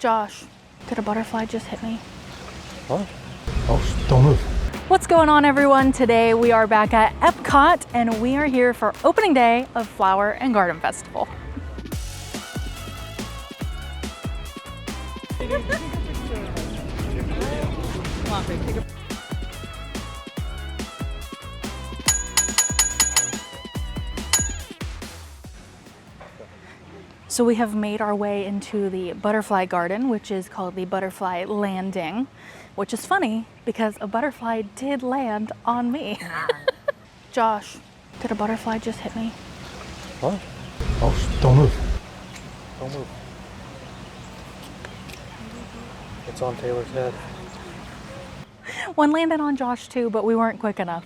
Josh, did a butterfly just hit me? What? Oh, don't move. What's going on, everyone? Today we are back at Epcot and we are here for opening day of Flower and Garden Festival. So we have made our way into the butterfly garden, which is called the Butterfly Landing, which is funny because a butterfly did land on me. Josh, did a butterfly just hit me? What? Oh, don't move. Don't move. It's on Taylor's head. One landed on Josh too, but we weren't quick enough.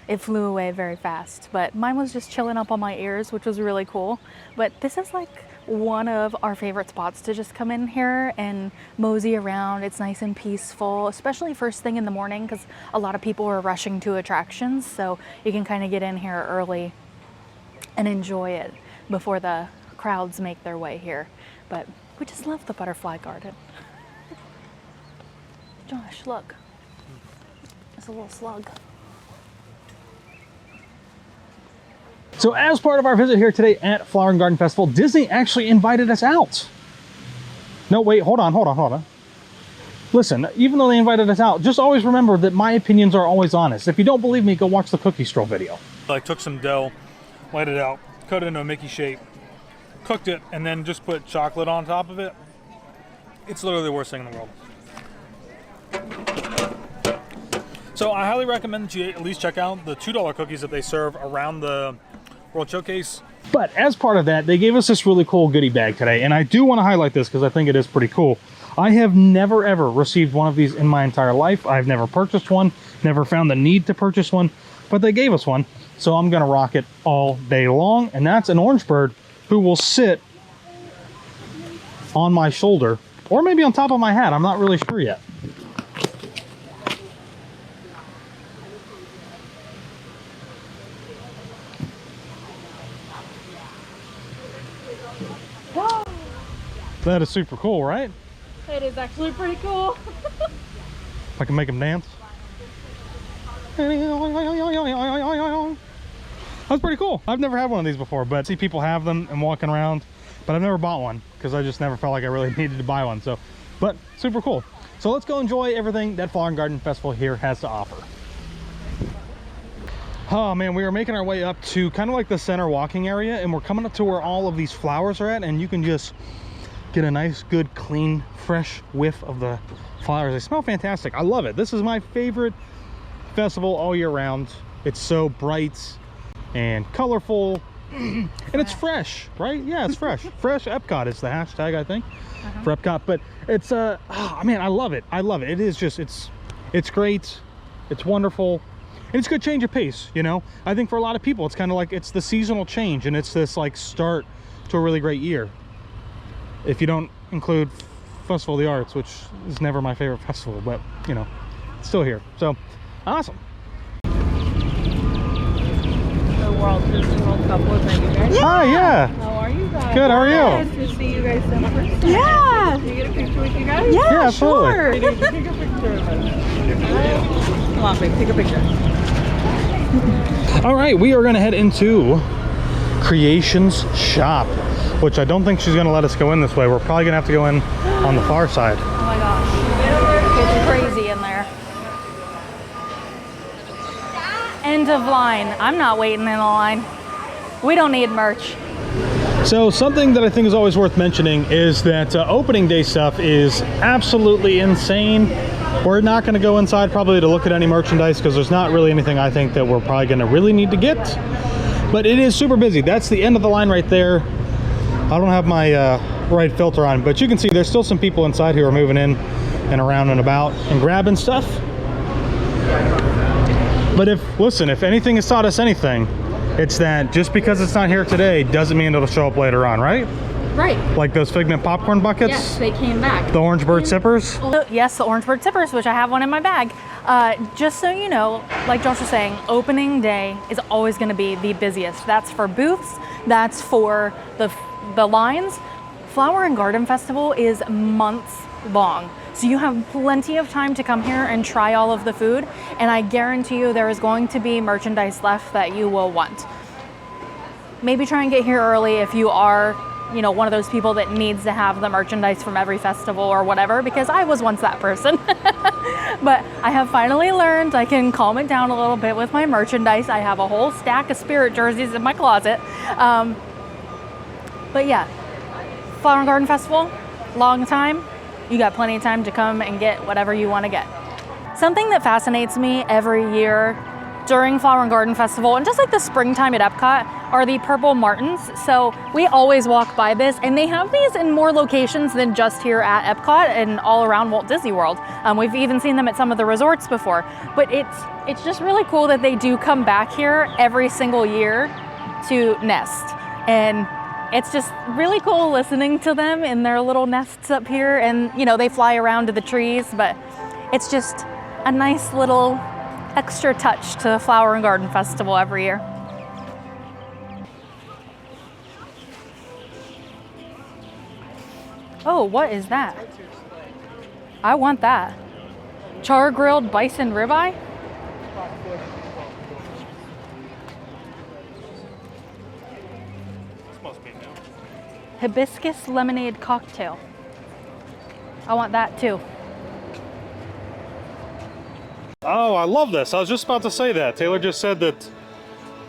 It flew away very fast, but mine was just chilling up on my ears, which was really cool. But this is like one of our favorite spots to just come in here and mosey around. It's nice and peaceful, especially first thing in the morning because a lot of people are rushing to attractions. So you can kind of get in here early and enjoy it before the crowds make their way here. But we just love the butterfly garden. Josh, look. It's a little slug. So as part of our visit here today at Flower and Garden Festival, Disney actually invited us out. No, wait, hold on. Listen, even though they invited us out, just always remember that my opinions are always honest. If you don't believe me, go watch the cookie stroll video. I took some dough, laid it out, cut it into a Mickey shape, cooked it, and then just put chocolate on top of it. It's literally the worst thing in the world. So I highly recommend that you at least check out the $2 cookies that they serve around the World Showcase. But as part of that, they gave us this really cool goodie bag today, and I do want to highlight this because I think it is pretty cool. I have never ever received one of these in my entire life. I've never purchased one, never found the need to purchase one, but they gave us one, so I'm gonna rock it all day long. And that's an orange bird who will sit on my shoulder, or maybe on top of my hat. I'm not really sure yet. That is super cool, right? It is actually pretty cool. I can make him dance. That's pretty cool. I've never had one of these before, but I see people have them and walking around, but I've never bought one because I just never felt like I really needed to buy one. So, but super cool. So let's go enjoy everything that Flower and Garden Festival here has to offer. Oh man, we are making our way up to kind of like the center walking area, and we're coming up to where all of these flowers are at, and you can just get a nice, good, clean, fresh whiff of the flowers. They smell fantastic. I love it. This is my favorite festival all year round. It's so bright and colorful, and it's fresh, right? Yeah, it's fresh. Fresh Epcot is the hashtag, I think, for Epcot. But it's oh man, I love it. I love it. It is just, it's great. It's wonderful. And it's a good change of pace, you know? I think for a lot of people, it's kind of like, it's the seasonal change, and it's this like start to a really great year. If you don't include Festival of the Arts, which is never my favorite festival, but you know, it's still here. So awesome. The Disney World Cup was you guys. Yeah. Hi, yeah. How are you guys? Good, how are you? Nice to see you guys in person. Yeah. Can you get a picture with you guys? Yeah, absolutely. sure. Take a picture of us. Come on, babe, take a picture. All right, we are gonna head into Creations Shop, which I don't think she's gonna let us go in this way. We're probably gonna have to go in on the far side. Oh my gosh, it's crazy in there. End of line. I'm not waiting in the line. We don't need merch. So something that I think is always worth mentioning is that opening day stuff is absolutely insane. We're not going to go inside probably to look at any merchandise because there's not really anything I think that we're probably going to really need to get. But it is super busy. That's the end of the line right there. I don't have my right filter on, but you can see there's still some people inside who are moving in and around and about and grabbing stuff. But if anything has taught us anything, it's that just because it's not here today doesn't mean it'll show up later on, right? Right. Like those Figment popcorn buckets? Yes, they came back. The Orange Bird sippers? Yes, the Orange Bird sippers, which I have one in my bag. Just so you know, like Josh was saying, opening day is always going to be the busiest. That's for booths. That's for the lines. Flower and Garden Festival is months long. So you have plenty of time to come here and try all of the food. And I guarantee you there is going to be merchandise left that you will want. Maybe try and get here early if you are, you know, one of those people that needs to have the merchandise from every festival or whatever, because I was once that person. But I have finally learned I can calm it down a little bit with my merchandise. I have a whole stack of Spirit jerseys in my closet. But yeah, Flower and Garden Festival, long time. You got plenty of time to come and get whatever you want to get. Something that fascinates me every year during Flower and Garden Festival, and just like the springtime at Epcot, are the purple martins. So we always walk by this, and they have these in more locations than just here at Epcot and all around Walt Disney World. We've even seen them at some of the resorts before. But it's just really cool that they do come back here every single year to nest. And it's just really cool listening to them in their little nests up here. And, you know, they fly around to the trees, but it's just a nice little extra touch to Flower and Garden Festival every year. Oh, what is that? I want that. Char-grilled bison ribeye? Hibiscus lemonade cocktail. I want that too. Oh, I love this. I was just about to say that. Taylor just said that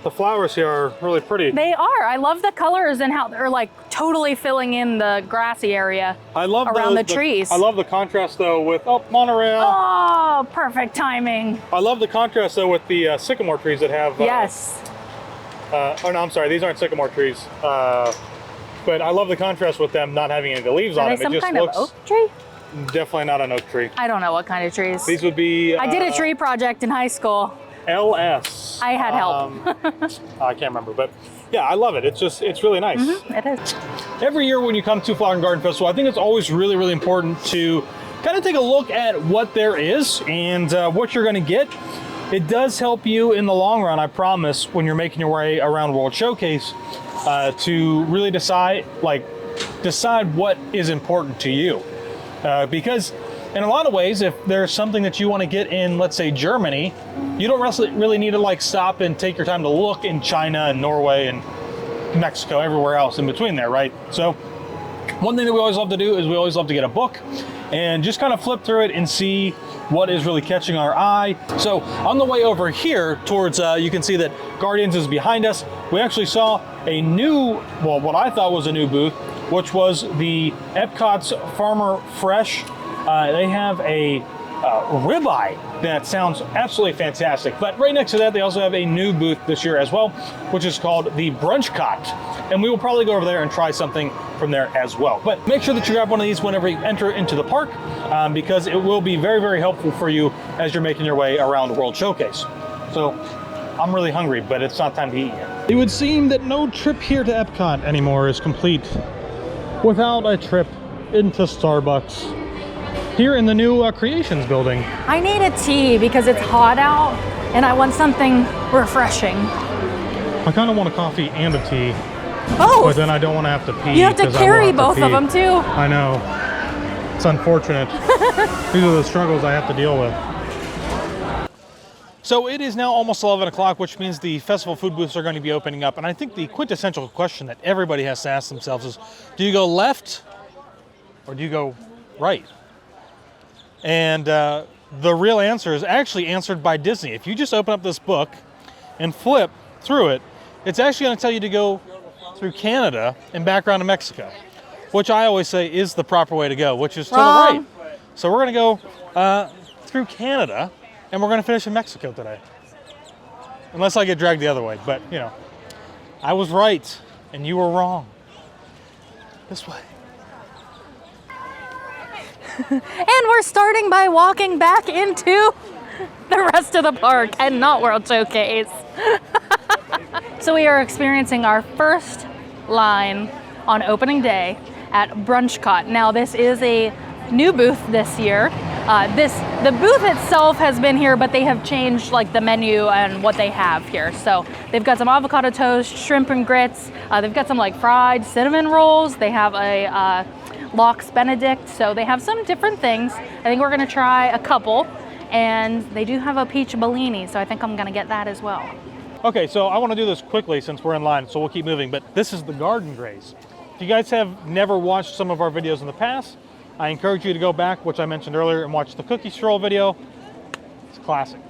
the flowers here are really pretty. They are. I love the colors and how they're like totally filling in the grassy area around the trees. I love the contrast though with, oh, monorail. Oh, perfect timing. I love the contrast though with the sycamore trees that have... Yes. Oh no, I'm sorry. These aren't sycamore trees. But I love the contrast with them not having any of the leaves on them. Some kind of oak tree? Definitely not an oak tree. I don't know what kind of trees. These would be... I did a tree project in high school. LS. I had help. I can't remember, but yeah, I love it. It's just, it's really nice. It is. Every year when you come to Flower and Garden Festival, I think it's always really, really important to kind of take a look at what there is and what you're going to get. It does help you in the long run, I promise, when you're making your way around World Showcase to really decide what is important to you. Because in a lot of ways, if there's something that you want to get in, let's say Germany, you don't really need to like stop and take your time to look in China and Norway and Mexico, everywhere else in between there, right? So one thing that we always love to do is we always love to get a book and just kind of flip through it and see what is really catching our eye. So on the way over here towards, you can see that Guardians is behind us. We actually saw a new, well, what I thought was a new booth, which was the Epcot's Farmer Fresh. They have a ribeye that sounds absolutely fantastic. But right next to that, they also have a new booth this year as well, which is called the Brunch Cot. And we will probably go over there and try something from there as well. But make sure that you grab one of these whenever you enter into the park, because it will be very, very helpful for you as you're making your way around the World Showcase. So I'm really hungry, but it's not time to eat yet. It would seem that no trip here to Epcot anymore is complete without a trip into Starbucks here in the new Creations building. I need a tea because it's hot out and I want something refreshing. I kind of want a coffee and a tea. Both? But then I don't want to have to pee. You have to carry both of them too. I know. It's unfortunate. These are the struggles I have to deal with. So it is now almost 11 o'clock, which means the festival food booths are going to be opening up. And I think the quintessential question that everybody has to ask themselves is, do you go left or do you go right? And the real answer is actually answered by Disney. If you just open up this book and flip through it, it's actually going to tell you to go through Canada and back around to Mexico, which I always say is the proper way to go, which is to the right. So we're going to go through Canada and we're going to finish in Mexico today. Unless I get dragged the other way, but you know, I was right and you were wrong. This way. And we're starting by walking back into the rest of the park and not World Showcase. So we are experiencing our first line on opening day at Brunch Cot. Now this is a new booth this year. The booth itself has been here, but they have changed like the menu and what they have here. So they've got some avocado toast, shrimp and grits. They've got some like fried cinnamon rolls. They have a lox Benedict. So they have some different things. I think we're gonna try a couple, and they do have a peach Bellini. So I think I'm gonna get that as well. Okay, so I want to do this quickly since we're in line, so we'll keep moving, but this is the Garden Graze. If you guys have never watched some of our videos in the past, I encourage you to go back, which I mentioned earlier, and watch the Cookie Stroll video. It's classic.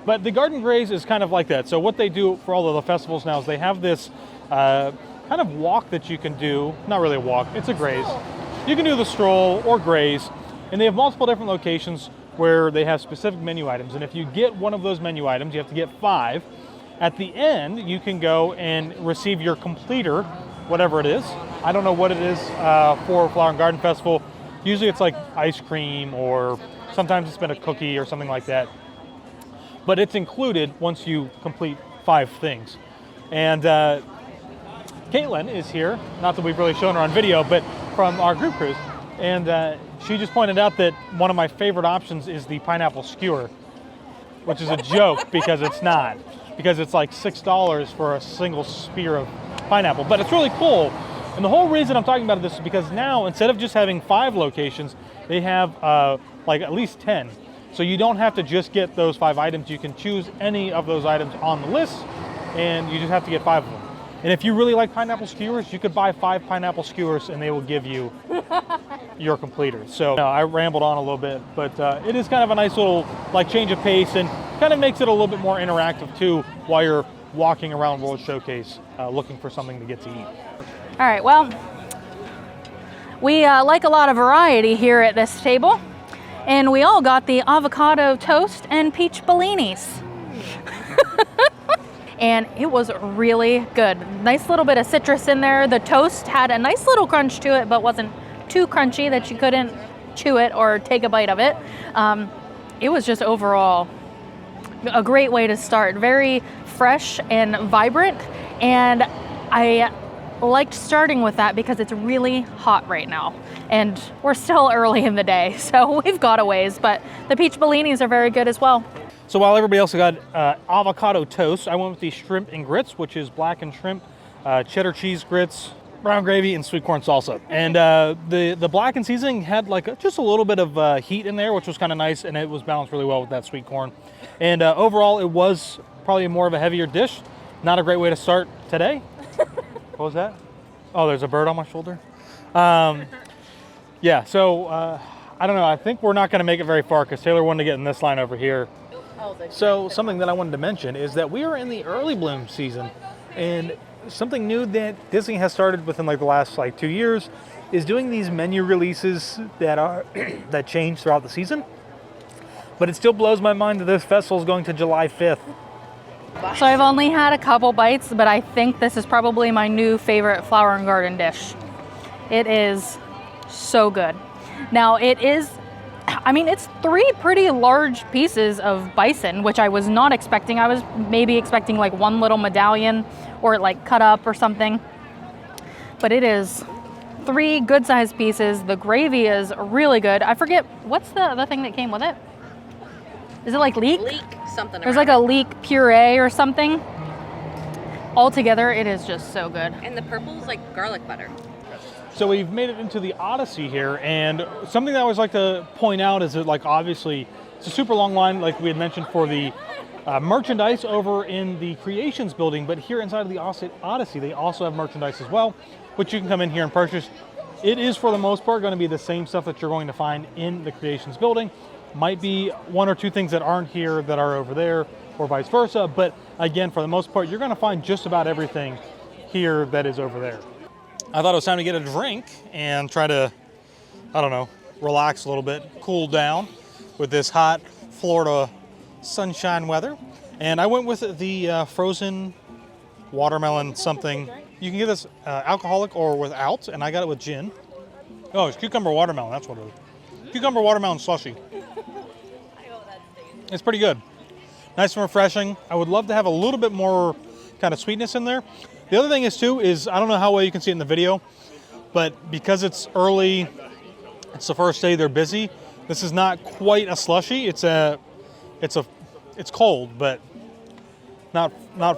But the Garden Graze is kind of like that. So what they do for all of the festivals now is they have this kind of walk that you can do. Not really a walk, it's a graze. You can do the stroll or graze, and they have multiple different locations where they have specific menu items. And if you get one of those menu items, you have to get 5. At the end, you can go and receive your completer, whatever it is. I don't know what it is for Flower and Garden Festival. Usually it's like ice cream, or sometimes it's been a cookie or something like that. But it's included once you complete 5 things. And Katelynne is here, not that we've really shown her on video, but from our group cruise. And she just pointed out that one of my favorite options is the pineapple skewer, which is a joke because it's not. Because it's like $6 for a single spear of pineapple, but it's really cool. And the whole reason I'm talking about this is because now, instead of just having 5 locations, they have like at least 10. So you don't have to just get those 5 items. You can choose any of those items on the list, and you just have to get 5 of them. And if you really like pineapple skewers, you could buy 5 pineapple skewers and they will give you your completer. So I rambled on a little bit, but it is kind of a nice little like change of pace, and kind of makes it a little bit more interactive too while you're walking around World Showcase looking for something to get to eat. All right, well, we like a lot of variety here at this table, and we all got the avocado toast and peach Bellinis. And it was really good. Nice little bit of citrus in there. The toast had a nice little crunch to it, but wasn't too crunchy that you couldn't chew it or take a bite of it. It was just overall a great way to start. Very fresh and vibrant, and I liked starting with that because it's really hot right now, and we're still early in the day, so we've got a ways, but the peach Bellinis are very good as well. So while everybody else got avocado toast, I went with the shrimp and grits, which is blackened shrimp, cheddar cheese grits, brown gravy, and sweet corn salsa. And the blackened seasoning had like just a little bit of heat in there, which was kind of nice, and it was balanced really well with that sweet corn. And overall, it was probably more of a heavier dish. Not a great way to start today. What was that? Oh, there's a bird on my shoulder. Yeah, so I don't know. I think we're not going to make it very far because Taylor wanted to get in this line over here. So something that I wanted to mention is that we are in the early bloom season, and something new that Disney has started within like the last like 2 years is doing these menu releases that are that change throughout the season. But it still blows my mind that this festival is going to July 5th. So I've only had a couple bites, but I think this is probably my new favorite Flower and Garden dish. It is so good. Now it is, I mean, it's 3 pretty large pieces of bison, which I was not expecting. I was maybe expecting like one little medallion or like cut up or something. But it is 3 good sized pieces. The gravy is really good. I forget, what's the other thing that came with it? Is it like leek? Leek something. There's like a leek puree or something. Altogether, it is just so good. And the purple is like garlic butter. So we've made it into the Odyssey here, and something that I always like to point out is that, like, obviously it's a super long line, like we had mentioned, for the merchandise over in the Creations building, but here inside of the Odyssey, they also have merchandise as well, which you can come in here and purchase. It is, for the most part, going to be the same stuff that you're going to find in the Creations building. Might be 1 or 2 things that aren't here that are over there, or vice versa, but again, for the most part, you're going to find just about everything here that is over there. I thought it was time to get a drink and try to, I don't know, relax a little bit, cool down with this hot Florida sunshine weather. And I went with the frozen watermelon something. You can get this alcoholic or without, and I got it with gin. Oh, it's cucumber watermelon, that's what it is. Cucumber watermelon slushy. It's pretty good. Nice and refreshing. I would love to have a little bit more kind of sweetness in there. The other thing is too, is I don't know how well you can see it in the video, but because it's early, it's the first day they're busy, This is not quite a slushy. It's cold, but not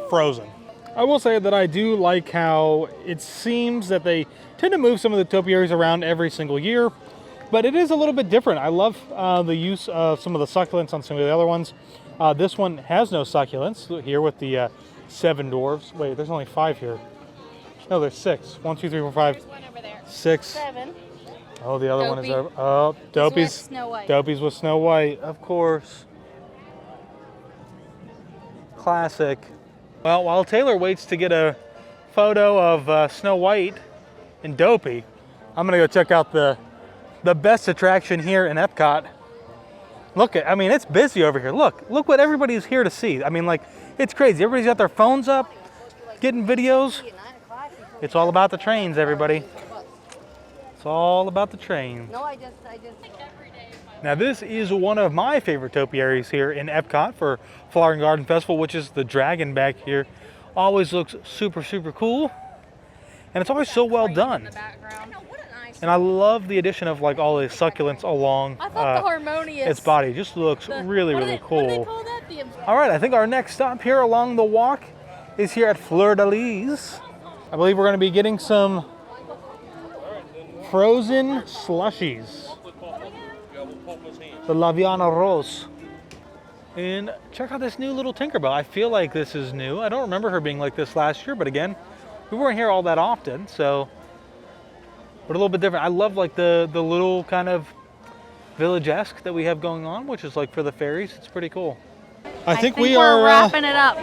frozen. I will say that I do like how it seems that they tend to move some of the topiaries around every single year, but it is a little bit different. I love the use of some of the succulents on some of the other ones. This one has no succulents here with the 7 dwarves. Wait, there's only 5 here. No, there's 6. 1, 2, 3, 4, 5. There's one over there. 6. 7. Oh, the other one is Dopey. over. Oh, Dopey's with Snow White. Dopey's with Snow White, of course. Classic. Well, while Taylor waits to get a photo of Snow White and Dopey, I'm gonna go check out the best attraction here in Epcot. Look at, I mean, it's busy over here. Look what everybody's here to see. I mean, like, it's crazy. Everybody's got their phones up, getting videos. It's all about the trains, everybody. It's all about the trains. No, I just. Now, this is one of my favorite topiaries here in Epcot for Flower and Garden Festival, which is the dragon back here. Always looks super, super cool. And it's always so well done. And I love the addition of like all the succulents along I thought the harmonious. its body. It just looks really, really cool. What do they call that? All right, I think our next stop here along the walk is here at Fleur de Lis. I believe we're going to be getting some frozen slushies. The Laviana Rose. And check out this new little Tinkerbell. I feel like this is new. I don't remember her being like this last year, but again, we weren't here all that often, so but a little bit different. I love like the little kind of village-esque that we have going on, which is like for the fairies. It's pretty cool. I think we we're are wrapping it up.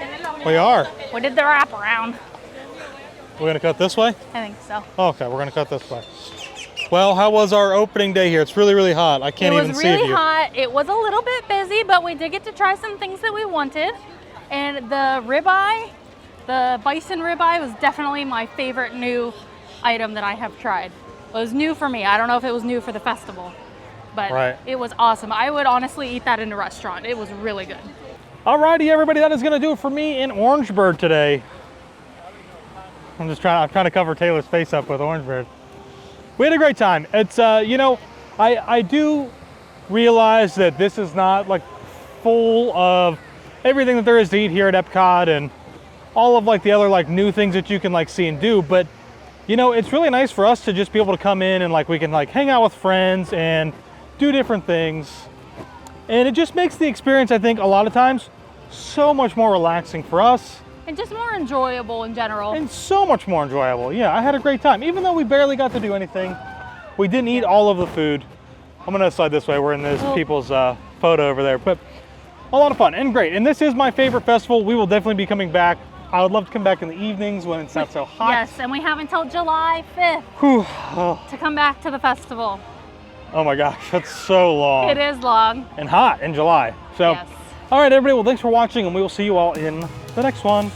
We are. We did the wrap around. We're gonna cut this way? I think so. Okay, we're gonna cut this way. Well, how was our opening day here? It's really, really hot. I can't even see you. It was really hot. It was a little bit busy, but we did get to try some things that we wanted. And the ribeye, the bison ribeye, was definitely my favorite new item that I have tried. It was new for me. I don't know if it was new for the festival, but It was awesome. I would honestly eat that in a restaurant. It was really good. Alrighty, everybody, that is gonna do it for me in Orangeburg today. I'm trying to cover Taylor's face up with Orangeburg. We had a great time. It's, you know, I do realize that this is not like full of everything that there is to eat here at Epcot and all of like the other like new things that you can like see and do, but you know, it's really nice for us to just be able to come in and like we can like hang out with friends and do different things. And it just makes the experience, I think, a lot of times so much more relaxing for us. And just more enjoyable in general. And so much more enjoyable. Yeah, I had a great time. Even though we barely got to do anything, we didn't eat all of the food. I'm gonna slide this way. We're in this people's photo over there. But a lot of fun and great. And this is my favorite festival. We will definitely be coming back. I would love to come back in the evenings when it's not so hot. Yes, and we have until July 5th to come back to the festival. Oh my gosh, that's so long. It is long. And hot in July. So, yes. All right, everybody. Well, thanks for watching, and we will see you all in the next one.